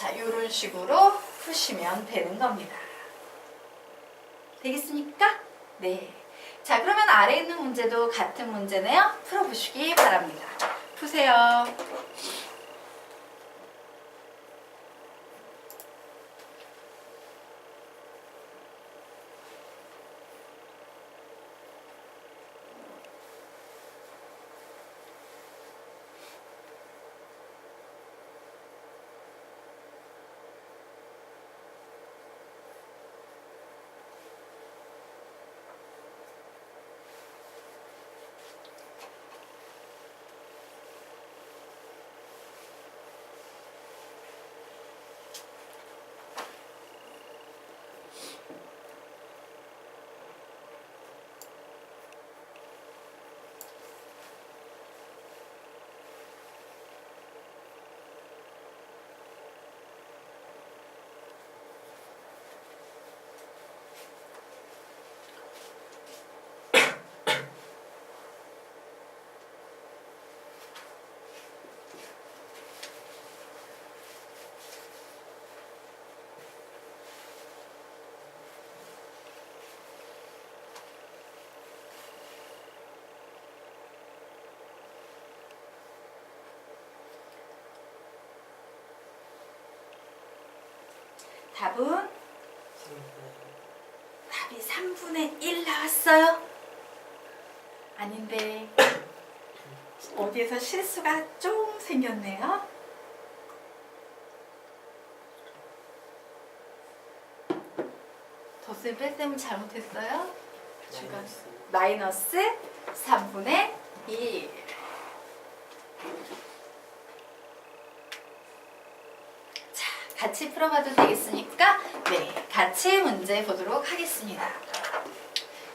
자, 이런 식으로 푸시면 되는 겁니다. 되겠습니까? 네. 자, 그러면 아래에 있는 문제도 같은 문제네요. 풀어보시기 바랍니다. 푸세요. 답은? 답이 3분의 1 나왔어요. 아닌데 어디에서 실수가 좀 생겼네요. 덧셈 뺄셈은 잘못했어요. 중간 마이너스 3분의 1. 같이 풀어봐도 되겠습니까? 네, 같이 문제 보도록 하겠습니다.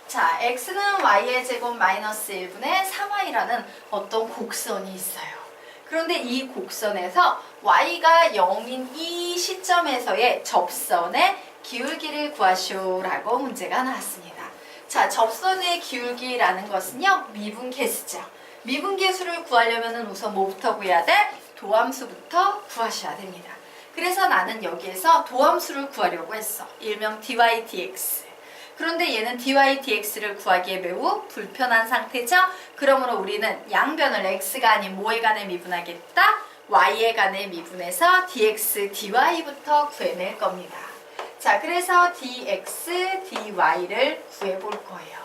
자, x는 y의 제곱 마이너스 1분의 3y라는 어떤 곡선이 있어요. 그런데 이 곡선에서 y가 0인 이 시점에서의 접선의 기울기를 구하시오라고 문제가 나왔습니다. 자, 접선의 기울기라는 것은요, 미분계수죠. 미분계수를 구하려면 우선 뭐부터 구해야 돼? 도함수부터 구하셔야 됩니다. 그래서 나는 여기에서 도함수를 구하려고 했어. 일명 dy dx. 그런데 얘는 dy dx를 구하기에 매우 불편한 상태죠. 그러므로 우리는 양변을 x가 아닌 뭐에 관해 미분하겠다? y에 관해 미분해서 dx dy부터 구해낼 겁니다. 자, 그래서 dx dy를 구해볼 거예요.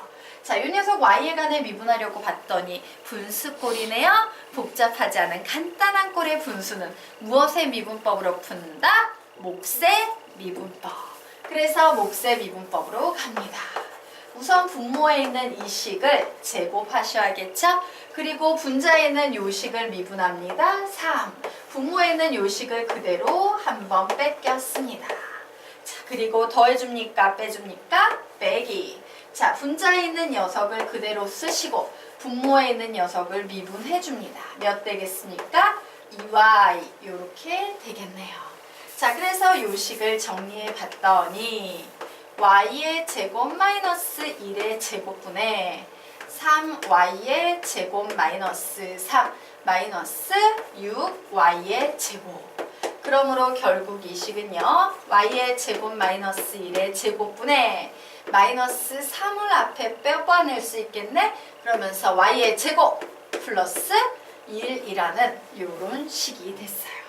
자, 이 녀석 y에 관해 미분하려고 봤더니 분수꼴이네요. 복잡하지 않은 간단한 꼴의 분수는 무엇의 미분법으로 푼다? 몫의 미분법. 그래서 몫의 미분법으로 갑니다. 우선 분모에 있는 이 식을 제곱하셔야겠죠? 그리고 분자에 있는 요 식을 미분합니다. 3. 분모에 있는 요 식을 그대로 한번 뺏겼습니다. 자, 그리고 더해줍니까? 빼줍니까? 빼기. 자, 분자에 있는 녀석을 그대로 쓰시고 분모에 있는 녀석을 미분해줍니다. 몇 되겠습니까? 2y 이렇게 되겠네요. 자, 그래서 요 식을 정리해 봤더니 y의 제곱 마이너스 1의 제곱분에 3y의 제곱 마이너스 3 마이너스 6y의 제곱. 그러므로 결국 이 식은요, y의 제곱 마이너스 1의 제곱분에 마이너스 3을 앞에 빼고낼 수 있겠네? 그러면서 y의 제곱 플러스 1이라는 이런 식이 됐어요.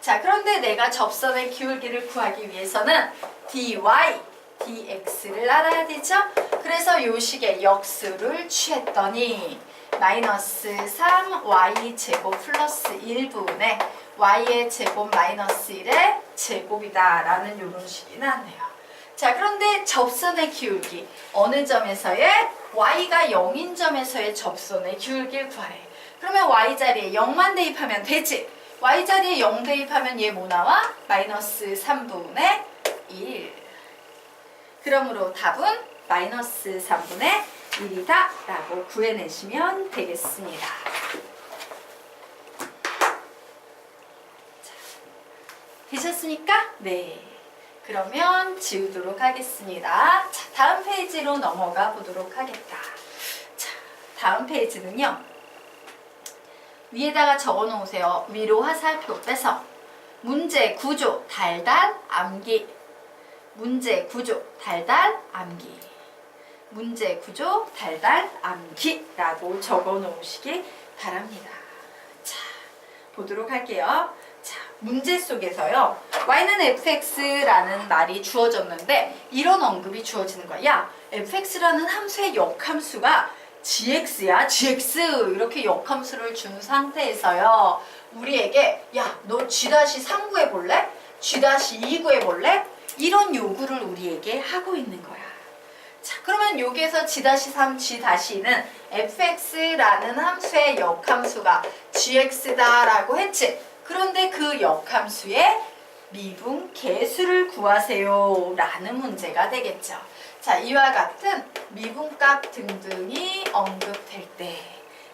자, 그런데 내가 접선의 기울기를 구하기 위해서는 dy, dx를 알아야 되죠? 그래서 이 식의 역수를 취했더니 마이너스 3y 제곱 플러스 1분의 y의 제곱 마이너스 1의 제곱이다 라는 이런 식이 나왔네요. 자, 그런데 접선의 기울기 어느 점에서의? y가 0인 점에서의 접선의 기울기를 구하래. 그러면 y자리에 0만 대입하면 되지. y자리에 0 대입하면 얘 뭐 나와? 마이너스 3분의 1. 그러므로 답은 마이너스 3분의 1이다 라고 구해내시면 되겠습니다. 자, 되셨습니까? 네. 그러면 지우도록 하겠습니다. 자, 다음 페이지로 넘어가 보도록 하겠다. 자, 다음 페이지는요. 위에다가 적어 놓으세요. 위로 화살표 빼서 문제 구조 달달 암기. 문제 구조 달달 암기. 문제 구조 달달 암기라고 적어 놓으시기 바랍니다. 자, 보도록 할게요. 자, 문제 속에서요. y는 fx라는 말이 주어졌는데 이런 언급이 주어지는 거야. 야, fx라는 함수의 역함수가 gx야, gx 이렇게 역함수를 준 상태에서요. 우리에게 야, 너 g-3 구해볼래? g-2 구해볼래? 이런 요구를 우리에게 하고 있는 거야. 자, 그러면 여기에서 g-3, g-2는 fx라는 함수의 역함수가 gx다라고 했지. 그런데 그 역함수의 미분 계수를 구하세요 라는 문제가 되겠죠. 자, 이와 같은 미분값 등등이 언급될 때,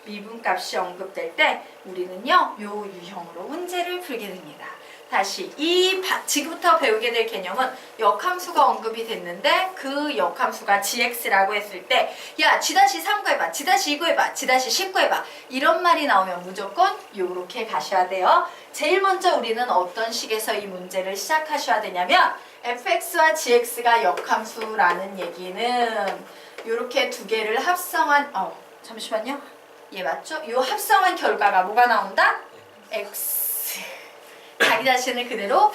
미분값이 언급될 때 우리는요, 요 유형으로 문제를 풀게 됩니다. 다시 지금부터 배우게 될 개념은 역함수가 언급이 됐는데 그 역함수가 gx라고 했을 때 야, g-3 구해봐, g-2 구해봐, g-10 구해봐 이런 말이 나오면 무조건 요렇게 가셔야 돼요. 제일 먼저 우리는 어떤 식에서 이 문제를 시작하셔야 되냐면 fx와 gx가 역함수라는 얘기는 요렇게 두 개를 합성한 잠시만요. 예, 맞죠? 요 합성한 결과가 뭐가 나온다? x. 자기 자신을 그대로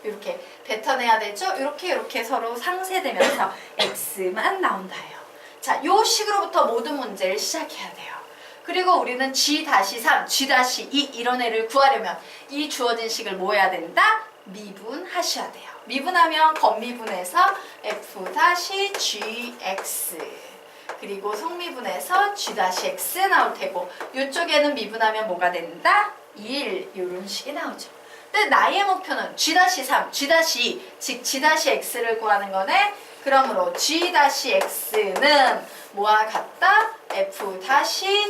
이렇게 뱉어내야 되죠? 이렇게 서로 상쇄되면서 x만 나온다요. 자, 요 식으로부터 모든 문제를 시작해야 돼요. 그리고 우리는 g-3, g-2 이런 애를 구하려면 이 주어진 식을 뭐 해야 된다? 미분하셔야 돼요. 미분하면 겉미분해서 f-gx 그리고 속미분해서 g-x 나올 테고 이쪽에는 미분하면 뭐가 된다? 1 이런 식이 나오죠. 근데 나의 목표는 g-3, g-2 즉 g-x를 구하는 거네. 그러므로 g-x는 뭐와 같다? f-gx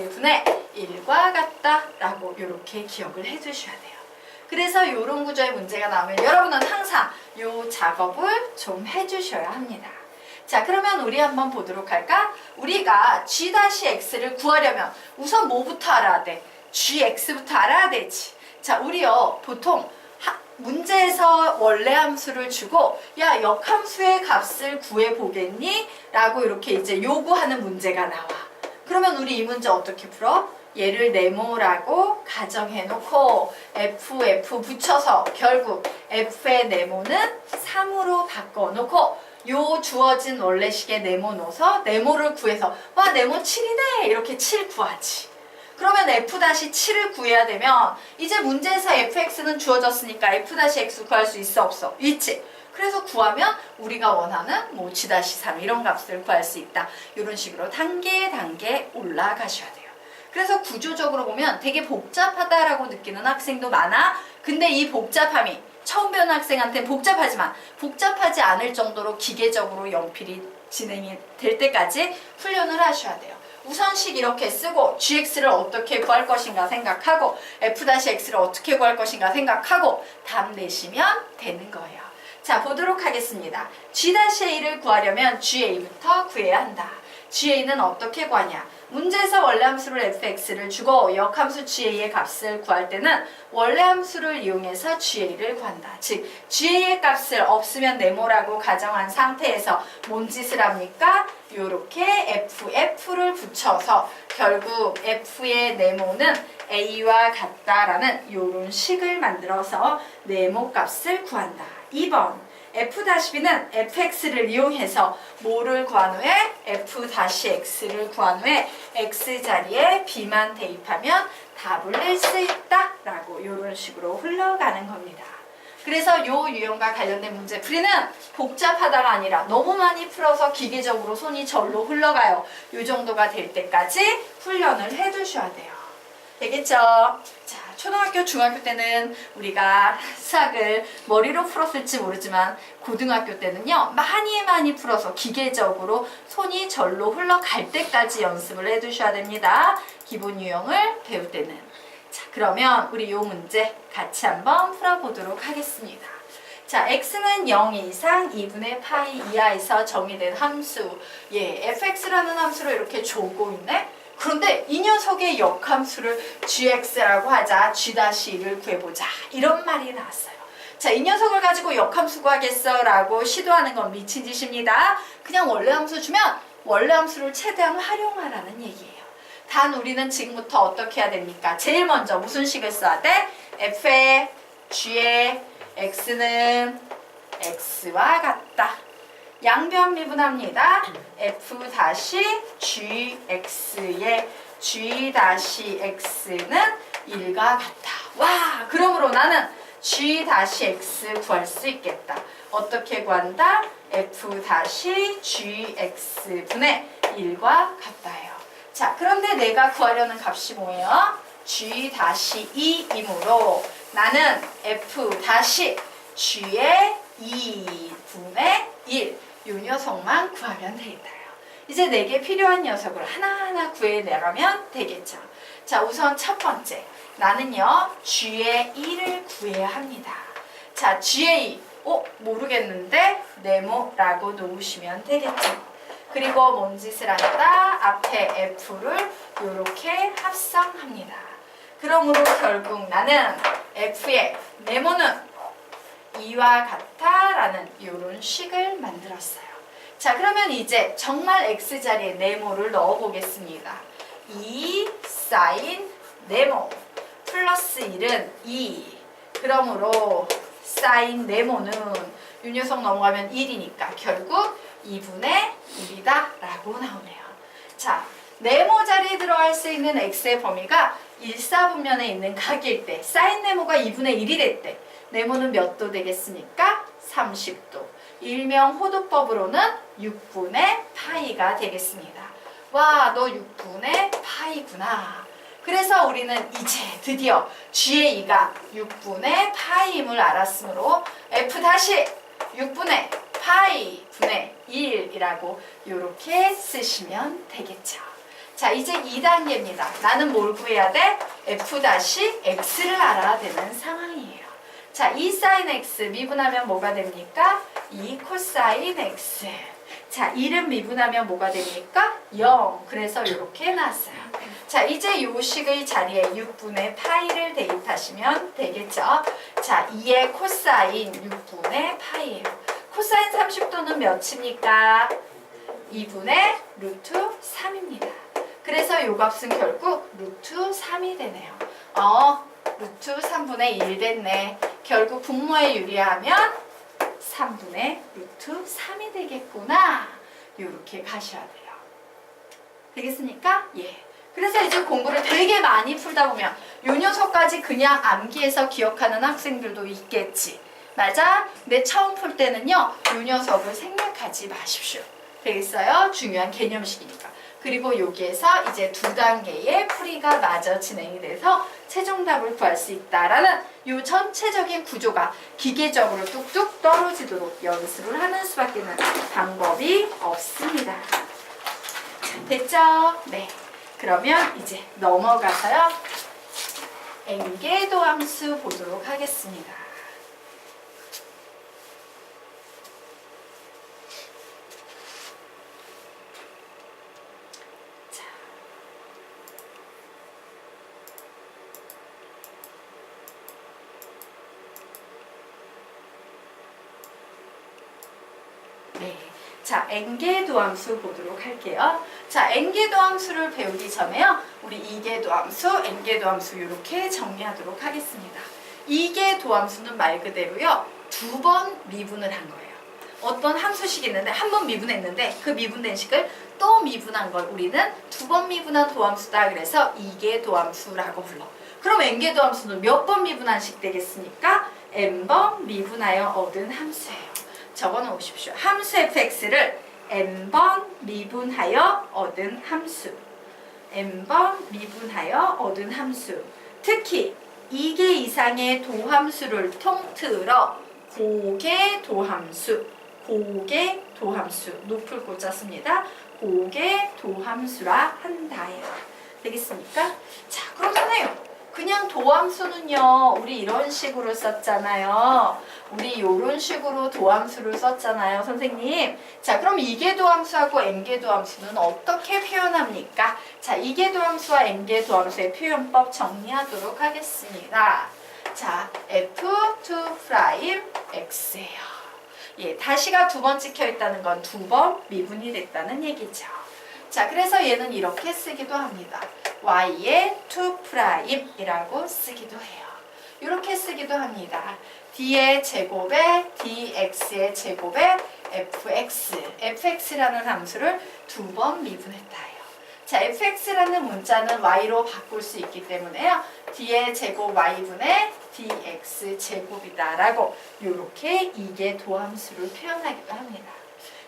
분의 1과 같다 라고 이렇게 기억을 해주셔야 돼요. 그래서 이런 구조의 문제가 나오면 여러분은 항상 이 작업을 좀 해주셔야 합니다. 자, 그러면 우리 한번 보도록 할까? 우리가 g-x를 구하려면 우선 뭐부터 알아야 돼? gx부터 알아야 되지. 자, 우리요 보통 문제에서 원래 함수를 주고 야, 역함수의 값을 구해보겠니? 라고 이렇게 이제 요구하는 문제가 나와. 그러면 우리 이 문제 어떻게 풀어? 얘를 네모라고 가정해놓고 f 붙여서 결국 f의 네모는 3으로 바꿔놓고 요 주어진 원래식의 네모 넣어서 네모를 구해서 와, 네모 7이네 이렇게 7 구하지. 그러면 f-7을 구해야 되면 이제 문제에서 fx는 주어졌으니까 f-x 구할 수 있어 없어? 있지. 그래서 구하면 우리가 원하는 뭐 g-3 이런 값을 구할 수 있다. 이런 식으로 단계 올라가셔야 돼요. 그래서 구조적으로 보면 되게 복잡하다라고 느끼는 학생도 많아. 근데 이 복잡함이 처음 배우는 학생한테는 복잡하지만 복잡하지 않을 정도로 기계적으로 연필이 진행이 될 때까지 훈련을 하셔야 돼요. 우선식 이렇게 쓰고 gx를 어떻게 구할 것인가 생각하고 f-x를 어떻게 구할 것인가 생각하고 답 내시면 되는 거예요. 자, 보도록 하겠습니다. g-a를 구하려면 ga부터 구해야 한다. ga는 어떻게 구하냐? 문제에서 원래 함수를 fx를 주고 역함수 ga의 값을 구할 때는 원래 함수를 이용해서 ga를 구한다. 즉 ga의 값을 없으면 네모라고 가정한 상태에서 뭔 짓을 합니까? 요렇게 f를 붙여서 결국 f의 네모는 a와 같다라는 요런 식을 만들어서 네모 값을 구한다. 2번 f-b는 fx를 이용해서 뭐를 구한 후에 f-x를 구한 후에 x 자리에 b만 대입하면 답을 낼 수 있다 라고 이런 식으로 흘러가는 겁니다. 그래서 요 유형과 관련된 문제 풀이는 복잡하다가 아니라 너무 많이 풀어서 기계적으로 손이 절로 흘러가요. 요 정도가 될 때까지 훈련을 해두셔야 돼요. 되겠죠? 자, 초등학교, 중학교 때는 우리가 수학을 머리로 풀었을지 모르지만 고등학교 때는요 많이 풀어서 기계적으로 손이 절로 흘러갈 때까지 연습을 해두셔야 됩니다. 기본 유형을 배울 때는. 자, 그러면 우리 요 문제 같이 한번 풀어보도록 하겠습니다. 자, x는 0 이상 2분의 파이 이하에서 정의된 함수. 예, fx라는 함수로 이렇게 주고 있네. 그런데 이 녀석의 역함수를 gx라고 하자. g-1을 구해보자. 이런 말이 나왔어요. 자, 이 녀석을 가지고 역함수 구하겠어 라고 시도하는 건 미친 짓입니다. 그냥 원래 함수 주면 원래 함수를 최대한 활용하라는 얘기예요. 단 우리는 지금부터 어떻게 해야 됩니까? 제일 먼저 무슨 식을 써야 돼? f의 g의 x는 x와 같다. 양변 미분합니다. f-gx의 g-x는 1과 같다. 와, 그러므로 나는 g-x 구할 수 있겠다. 어떻게 구한다? f-gx분의 1과 같다요. 자, 그런데 내가 구하려는 값이 뭐예요? g-2이므로 나는 f-g의 2분의 1 이 녀석만 구하면 되겠다요. 이제 내게 필요한 녀석을 하나하나 구해내려면 되겠죠. 자, 우선 첫 번째 나는요 g의 2를 구해야 합니다. 자, g의 2 모르겠는데 네모라고 놓으시면 되겠죠. 그리고 뭔 짓을 한다? 앞에 f를 이렇게 합성합니다. 그러므로 결국 나는 f의 네모는 2와 같아 라는 이런 식을 만들었어요. 자, 그러면 이제 정말 x자리에 네모를 넣어 보겠습니다. 2 사인 네모 플러스 1은 2. 그러므로 사인 네모는 이 녀석 넘어가면 1이니까 결국 2분의 1이다 라고 나오네요. 자, 네모 자리에 들어갈 수 있는 x의 범위가 일사분면에 있는 각일 때 사인 네모가 2분의 1이 될 때 네모는 몇 도 되겠습니까? 30도. 일명 호도법으로는 6분의 파이가 되겠습니다. 와, 너 6분의 파이구나. 그래서 우리는 이제 드디어 g의 2가 6분의 파이임을 알았으므로 f-6분의 파이 분의 1이라고 이렇게 쓰시면 되겠죠. 자, 이제 2단계입니다. 나는 뭘 구해야 돼? f-x를 알아야 되는 상황이에요. 자, 2 sin x 미분하면 뭐가 됩니까? 2 코사인 x. 자, 1은 미분하면 뭐가 됩니까? 0. 그래서 이렇게 나왔어요. 자, 이제 요 식의 자리에 6분의 파이를 대입하시면 되겠죠. 자, 2의 코사인 6분의 파이예요. 코사인 30도는 몇입니까? 2분의 루트 3입니다. 그래서 요 값은 결국 루트 3이 되네요. 루트 3분의 1 됐네. 결국 분모에 유리하면 3분의 루트 3이 되겠구나. 요렇게 가셔야 돼요. 되겠습니까? 예. 그래서 이제 공부를 되게 많이 풀다 보면 요 녀석까지 그냥 암기해서 기억하는 학생들도 있겠지. 맞아? 근데 처음 풀 때는요, 요 녀석을 생략하지 마십시오. 되겠어요? 중요한 개념식이니까. 그리고 여기에서 이제 2단계의 풀이가 마저 진행이 돼서 최종답을 구할 수 있다라는 이 전체적인 구조가 기계적으로 뚝뚝 떨어지도록 연습을 하는 수밖에 는 방법이 없습니다. 됐죠? 네. 그러면 이제 넘어가서요. N개도함수 보도록 하겠습니다. 네. 자, N개도함수 보도록 할게요. 자, N개도함수를 배우기 전에요. 우리 이개도함수, N개도함수 이렇게 정리하도록 하겠습니다. 이개도함수는 말 그대로요. 2번 미분을 한 거예요. 어떤 함수식이 있는데 한 번 미분했는데 그 미분된 식을 또 미분한 걸 우리는 2번 미분한 도함수다. 그래서 이개도함수라고 불러. 그럼 N개도함수는 몇 번 미분한 식 되겠습니까? N번 미분하여 얻은 함수예요. 적어놓으십시오. 함수 fx를 n번 미분하여 얻은 함수. n번 미분하여 얻은 함수. 특히 2개 이상의 도함수를 통틀어 고개도함수. 고개도함수. 높을 고자 씁니다. 고개도함수라 한다예요. 되겠습니까? 자, 그렇잖아요. 그냥 도함수는요, 우리 이런 식으로 썼잖아요. 우리 이런 식으로 도함수를 썼잖아요, 선생님. 자, 그럼 이계도함수하고 N계도함수는 어떻게 표현합니까? 자, 이계도함수와 N계도함수의 표현법 정리하도록 하겠습니다. 자, F2'X예요. 예, 다시가 두 번 찍혀 있다는 건 두 번 미분이 됐다는 얘기죠. 자, 그래서 얘는 이렇게 쓰기도 합니다. y의 2'이라고 쓰기도 해요. 이렇게 쓰기도 합니다. d의 제곱에 dx의 제곱에 fx라는 함수를 두 번 미분했다 해요. 자, fx라는 문자는 y로 바꿀 수 있기 때문에요. d의 제곱 y분의 dx 제곱이다라고 이렇게 이계도함수를 표현하기도 합니다.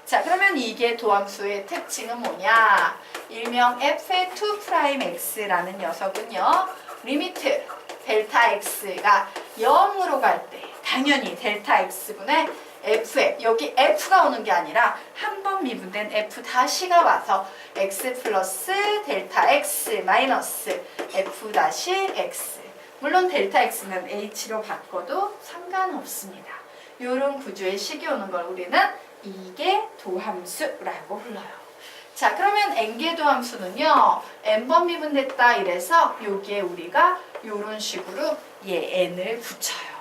자, 그러면 이계도함수의 특징은 뭐냐? 일명 f의 2'x라는 녀석은요. 리미트 델타 x가 0으로 갈 때 당연히 델타 x분의 f에 여기 f가 오는 게 아니라 한 번 미분된 f 다시가 와서 x 플러스 델타 x 마이너스 f 다시 x. 물론 델타 x는 h로 바꿔도 상관없습니다. 이런 구조의 식이 오는 걸 우리는 이계도함수라고 불러요. 자, 그러면 n계도함수는요. n번 미분됐다 이래서 여기에 우리가 이런 식으로 얘 n을 붙여요.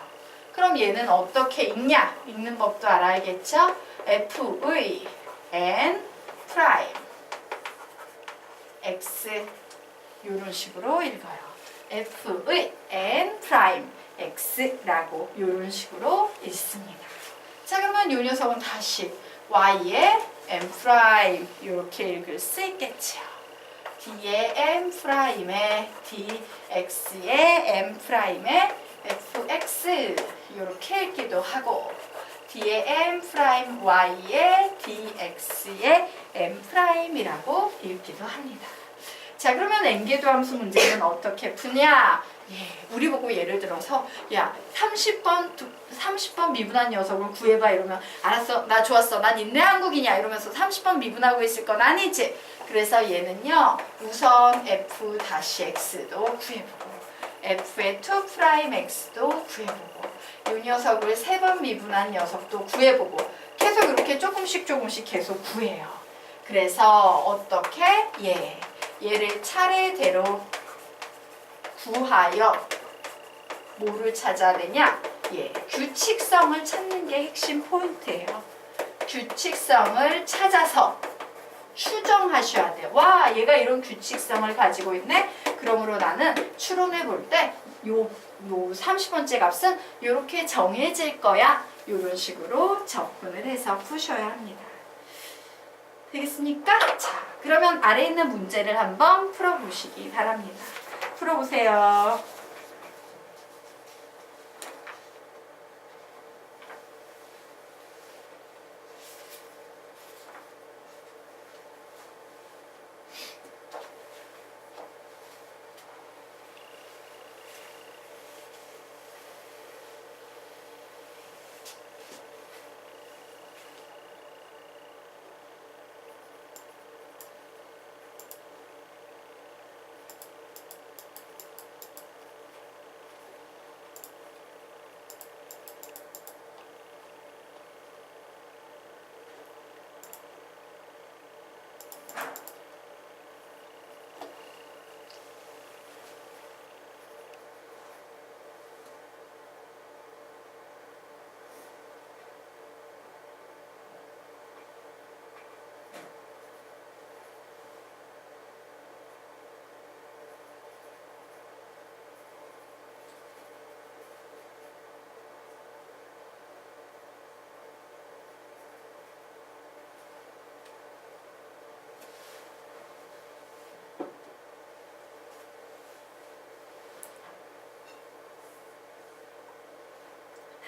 그럼 얘는 어떻게 읽냐? 읽는 법도 알아야겠죠? f의 n 프라임 x 이런 식으로 읽어요. f의 n 프라임 x라고 이런 식으로 읽습니다. 자, 그러면 이 녀석은 다시 y의 n 프라임 이렇게 읽을 수 있겠죠. d의 n 프라임에 dx의 n 프라임에 fx 이렇게 읽기도 하고 d의 n 프라임 y의 dx의 n 프라임이라고 읽기도 합니다. 자, 그러면 n계도함수 문제는 어떻게 푸냐? 예, 우리 보고 예를 들어서 야 30번 미분한 녀석을 구해봐 이러면 알았어, 나 좋았어, 난 인내한국이냐 이러면서 30번 미분하고 있을 건 아니지. 그래서 얘는요 우선 f-x도 구해보고 f의 2'x도 구해보고 이 녀석을 3번 미분한 녀석도 구해보고 계속 이렇게 조금씩 계속 구해요. 그래서 어떻게? 얘를 차례대로 구하여 뭐를 찾아내냐? 규칙성을 찾는 게 핵심 포인트예요. 규칙성을 찾아서 추정하셔야 돼요. 와, 얘가 이런 규칙성을 가지고 있네? 그러므로 나는 추론해 볼 때 요 30번째 값은 이렇게 정해질 거야. 이런 식으로 접근을 해서 푸셔야 합니다. 되겠습니까? 자, 그러면 아래 있는 문제를 한번 풀어보시기 바랍니다. 풀어보세요.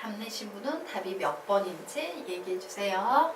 답 내신 분은 답이 몇 번인지 얘기해 주세요.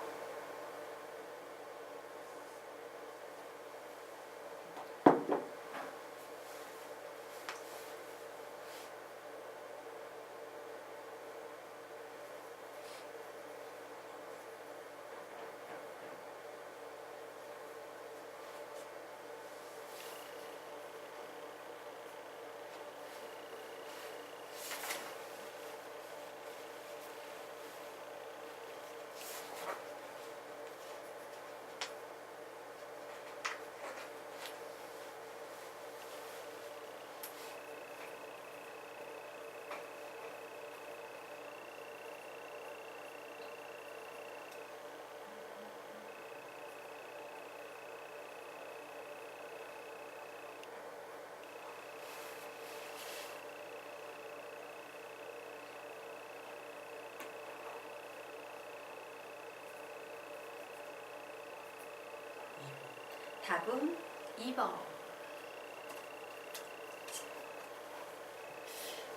답은 2번.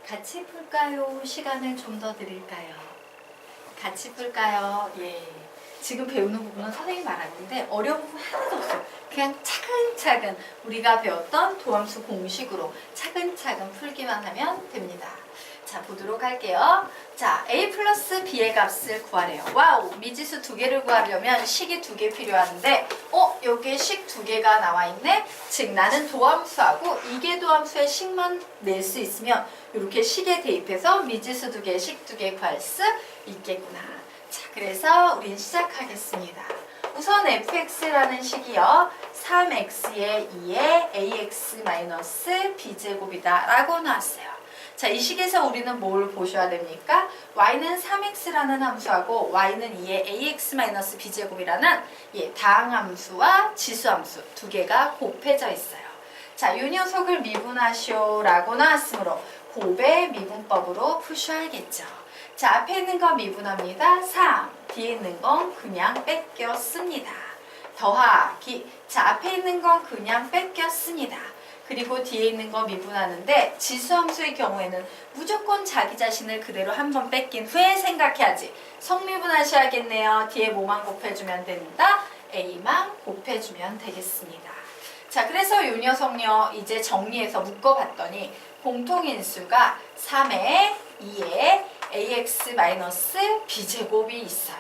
같이 풀까요? 시간을 좀 더 드릴까요? 같이 풀까요? 예. 지금 배우는 부분은 선생님이 말하는데 어려운 부분 하나도 없어요. 그냥 차근차근 우리가 배웠던 도함수 공식으로 차근차근 풀기만 하면 됩니다. 자, 보도록 할게요. 자, a 플러스 b의 값을 구하래요. 와우, 미지수 2개를 구하려면 식이 2개 필요한데 여기에 식 2개가 나와 있네? 즉 나는 도함수하고 이계 도함수의 식만 낼 수 있으면 이렇게 식에 대입해서 미지수 2개, 식 2개 구할 수 있겠구나. 자, 그래서 우린 시작하겠습니다. 우선 fx라는 식이요. 3x의 2의 ax-b제곱이다 라고 나왔어요. 자, 이 식에서 우리는 뭘 보셔야 됩니까? y는 3x라는 함수하고 y는 2의 ax-b제곱이라는 다항함수와 지수함수 두 개가 곱해져 있어요. 자, 이 녀석을 미분하시오 라고 나왔으므로 곱의 미분법으로 푸셔야겠죠. 자, 앞에 있는 거 미분합니다. 3, 뒤에 있는 건 그냥 뺏겨 씁니다. 더하기, 자, 앞에 있는 건 그냥 뺏겨 씁니다. 그리고 뒤에 있는 거 미분하는데 지수함수의 경우에는 무조건 자기 자신을 그대로 한번 뺏긴 후에 생각해야지. 성미분하셔야겠네요. 뒤에 뭐만 곱해주면 된다? a만 곱해주면 되겠습니다. 자, 그래서 이 녀석요 이제 정리해서 묶어봤더니 공통인수가 3의 2의 ax-b제곱이 있어요.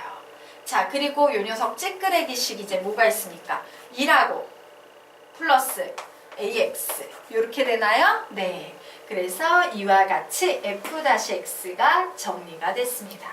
자, 그리고 이 녀석 찌끄레기식 이제 뭐가 있습니까? 2라고 플러스 ax 이렇게 되나요? 네. 그래서 이와 같이 f-x가 정리가 됐습니다.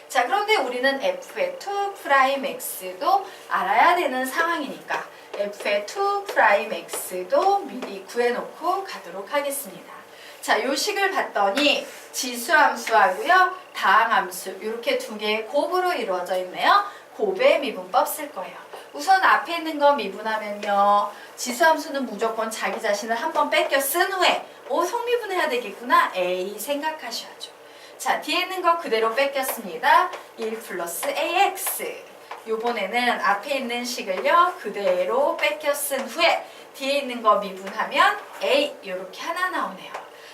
자, 그런데 우리는 f의 2'x도 알아야 되는 상황이니까 f의 2'x도 미리 구해놓고 가도록 하겠습니다. 자, 요 식을 봤더니 지수함수하고요 다항함수 이렇게 두 개의 곱으로 이루어져 있네요. 곱의 미분법 쓸 거예요. 우선 앞에 있는 거 미분하면요 지수함수는 무조건 자기 자신을 한번 뺏겨 쓴 후에 성미분해야 되겠구나 a 생각하셔야죠. 자, 뒤에 있는 거 그대로 뺏겼습니다. 1 플러스 ax 요번에는 앞에 있는 식을요 그대로 뺏겨 쓴 후에 뒤에 있는 거 미분하면 a 이렇게 하나 나오네요.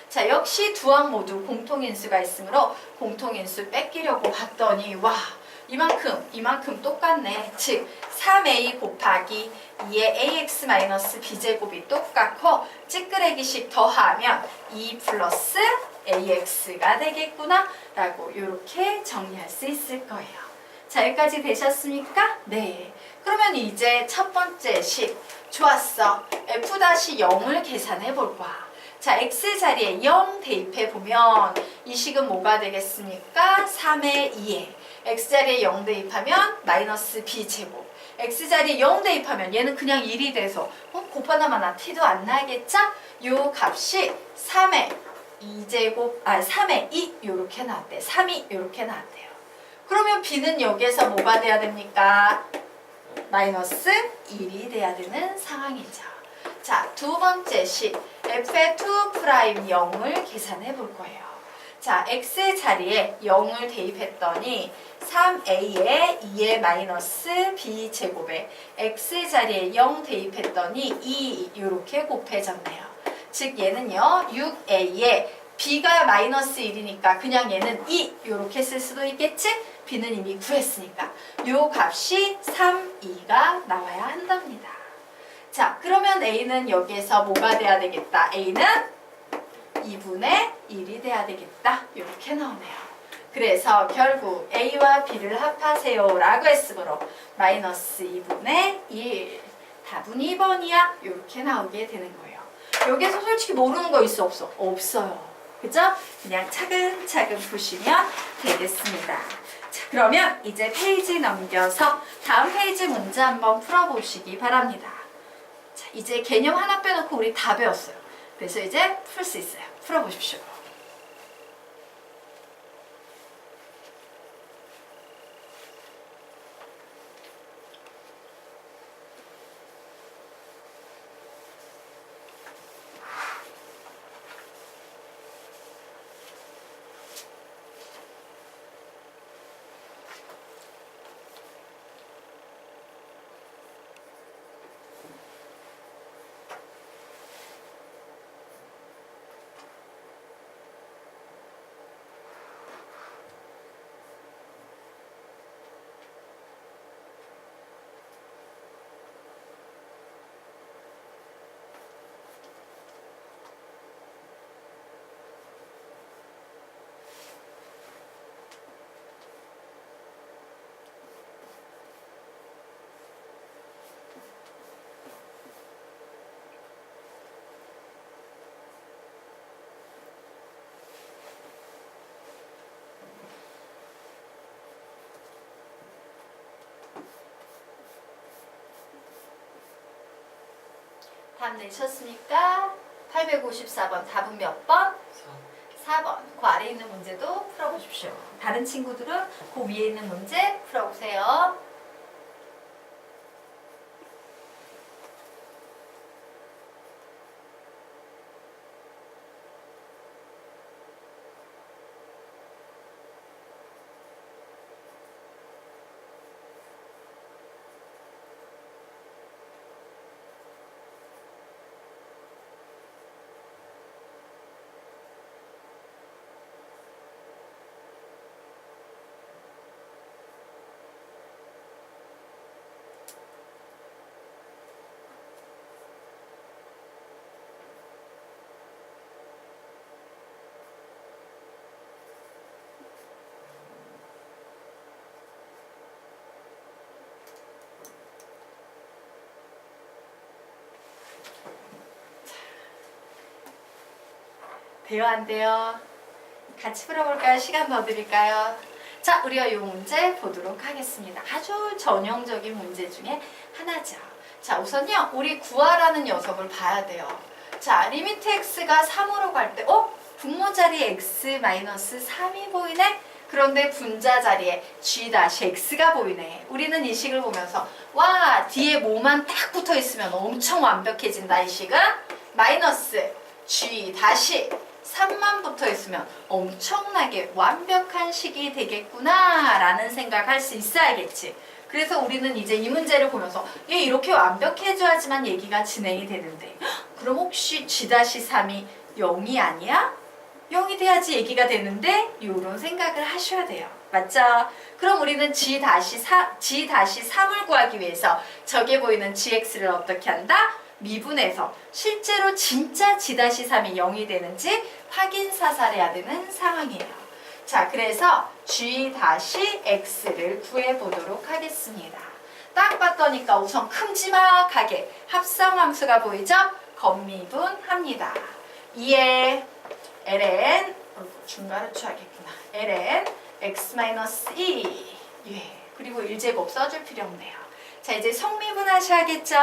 자, 역시 두 항 모두 공통인수가 있으므로 공통인수 뺏기려고 봤더니 와 이만큼 똑같네. 즉 3a 곱하기 2의 ax-b제곱이 똑같고 찌끄레기식 더하면 2 플러스 ax가 되겠구나 라고 이렇게 정리할 수 있을 거예요. 자, 여기까지 되셨습니까? 네. 그러면 이제 첫 번째 식 좋았어. f-0을 계산해 볼 거야. 자, x 자리에 0 대입해 보면 이 식은 뭐가 되겠습니까? 3의 2에 x 자리에 0 대입하면 마이너스 b제곱. x 자리에 0 대입하면 얘는 그냥 1이 돼서 곱하나마나 티도 안 나겠죠? 요 값이 3의 3의 2 요렇게 나왔대. 3이 요렇게 나왔대요. 그러면 b는 여기에서 뭐가 돼야 됩니까? 마이너스 1이 돼야 되는 상황이죠. 자, 두 번째 식 f의 2'0을 계산해 볼 거예요. 자, x 자리에 0을 대입했더니 3a에 2의 마이너스 b제곱에 x 자리에 0 대입했더니 2 이렇게 곱해졌네요. 즉 얘는요 6a에 b가 마이너스 1이니까 그냥 얘는 2 이렇게 쓸 수도 있겠지? b는 이미 구했으니까 요 값이 3, 2가 나와야 한답니다. 자, 그러면 a는 여기에서 뭐가 돼야 되겠다? a는 2분의 1이 돼야 되겠다. 이렇게 나오네요. 그래서 결국 a와 b를 합하세요 라고 했으므로 마이너스 2분의 1 답은 2번이야. 이렇게 나오게 되는 거예요. 여기에서 솔직히 모르는 거 있어 없어? 없어요. 그죠? 그냥 차근차근 보시면 되겠습니다. 자, 그러면 이제 페이지 넘겨서 다음 페이지 문제 한번 풀어보시기 바랍니다. 자, 이제 개념 하나 빼놓고 우리 다 배웠어요. 그래서 이제 풀 수 있어요. 풀어보십시오. 답 내셨습니까? 854번 답은 몇 번? 4번. 그 아래에 있는 문제도 풀어보십시오. 다른 친구들은 그 위에 있는 문제 풀어보세요. 돼요, 안 돼요? 같이 풀어볼까요? 시간 더 드릴까요? 자, 우리가 이 문제 보도록 하겠습니다. 아주 전형적인 문제 중에 하나죠. 자, 우선요, 우리 구하라는 녀석을 봐야 돼요. 자, 리미트 x가 3으로 갈 때, 분모 자리에 x-3이 보이네? 그런데 분자 자리에 g-x가 보이네. 우리는 이 식을 보면서, 와, 뒤에 뭐만 딱 붙어 있으면 엄청 완벽해진다, 이 식은. 마이너스 g-3만 붙어 있으면 엄청나게 완벽한 식이 되겠구나 라는 생각할 수 있어야겠지. 그래서 우리는 이제 이 문제를 보면서 얘 이렇게 완벽해져야지만 얘기가 진행이 되는데, 그럼 혹시 g-3이 0이 아니야? 0이 돼야지 얘기가 되는데, 이런 생각을 하셔야 돼요. 맞죠? 그럼 우리는 g-3을 구하기 위해서 저게 보이는 gx를 어떻게 한다? 미분해서 실제로 진짜 g-3이 0이 되는지 확인 사살해야 되는 상황이에요. 자, 그래서 g-x를 구해보도록 하겠습니다. 딱 봤더니까 우선 큼지막하게 합성함수가 보이죠? 겉미분합니다. 2에 ln, 중괄호 취하겠구나. ln x-2, 예. 그리고 1제곱 써줄 필요 없네요. 자, 이제 성미분 하셔야겠죠?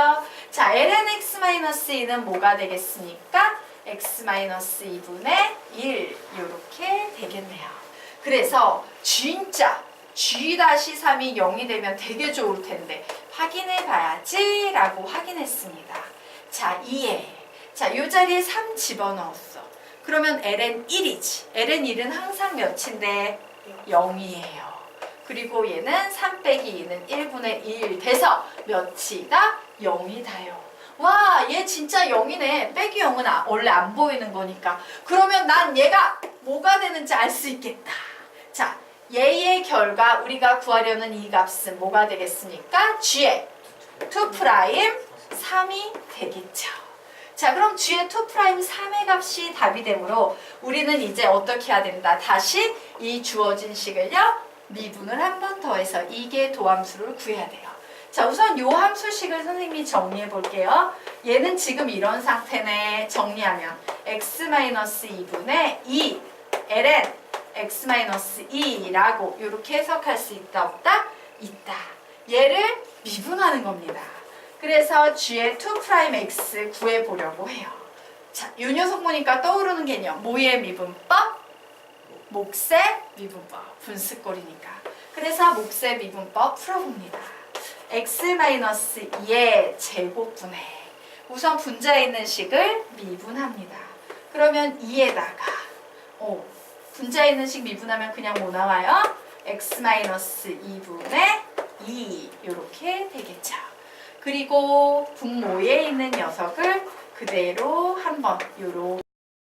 자, ln x-2는 뭐가 되겠습니까? x-2분의 1 이렇게 되겠네요. 그래서 진짜 g-3이 0이 되면 되게 좋을 텐데 확인해 봐야지 라고 확인했습니다. 자, 2에 자, 이 자리에 3 집어넣었어. 그러면 ln 1이지. ln 1은 항상 몇인데? 0이에요. 그리고 얘는 3 빼기 2는 1분의 1 돼서 몇이다? 0이다요. 와, 얘 진짜 0이네. 빼기 0은 원래 안 보이는 거니까. 그러면 난 얘가 뭐가 되는지 알 수 있겠다. 자, 얘의 결과 우리가 구하려는 이 값은 뭐가 되겠습니까? g의 2 3이 되겠죠. 자, 그럼 g의 2 3의 값이 답이 되므로 우리는 이제 어떻게 해야 된다? 다시 이 주어진 식을요, 미분을 한 번 더해서 이게 도함수를 구해야 돼요. 자, 우선 요 함수식을 선생님이 정리해 볼게요. 얘는 지금 이런 상태네. 정리하면 x-2분의 2 ln x-2라고 이렇게 해석할 수 있다, 없다? 있다. 얘를 미분하는 겁니다. 그래서 g의 2'x 구해보려고 해요. 자, 요 녀석 보니까 떠오르는 개념. 뭐의 미분법? 몫의 미분법. 분수꼴이니까. 그래서 몫의 미분법 풀어봅니다. x-2의 제곱분해. 우선 분자에 있는 식을 미분합니다. 그러면 2에다가 분자에 있는 식 미분하면 그냥 뭐 나와요? x-2분의 2 이렇게 되겠죠. 그리고 분모에 있는 녀석을 그대로 한번 이렇게